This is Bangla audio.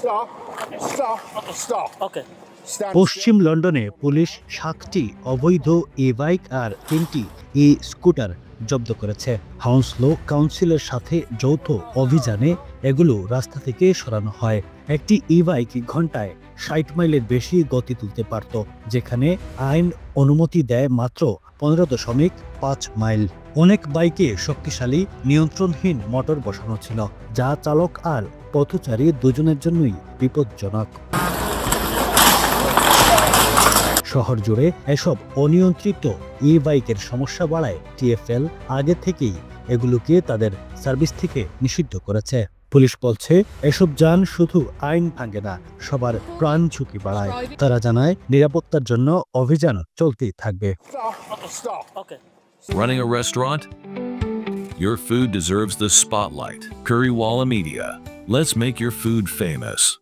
Stop. Stop. Stop. Okay. Stand পশ্চিম লন্ডনে পুলিশ 7টি অবৈধ ই-বাইক আর 3টি ই-স্কুটার জব্দ করেছে। হাউন্সলো কাউন্সিলের সাথে যৌথ অভিযানে এগুলো রাস্তা থেকে সরানো হয়। একটি ই-বাইক ঘন্টায় 60 মাইলের বেশি গতি তুলতে পারত, যেখানে আইন অনুমতি দেয় মাত্র 15.5 মাইল। অনেক বাইকে শক্তিশালী নিয়ন্ত্রণহীন মোটর বসানো ছিল, যা চালক আর পথচারী দুজনের জন্যই বিপজ্জনক। শহর জুড়ে এসব অনিয়ন্ত্রিত ই-বাইকের সমস্যা বাড়ায় টিএফএল আগে থেকেই এগুলোকে তাদের সার্ভিস থেকে নিষিদ্ধ করেছে। পুলিশ বলছে, এসব যান শুধু আইন ভাঙে না, সবার প্রাণ ঝুঁকি বাড়ায়। তারা জানায়, নিরাপত্তার জন্য অভিযান চলতেই থাকবে। Stop. Stop. Okay. Running a restaurant? Your food deserves the spotlight. Currywalla Media. Let's make your food famous.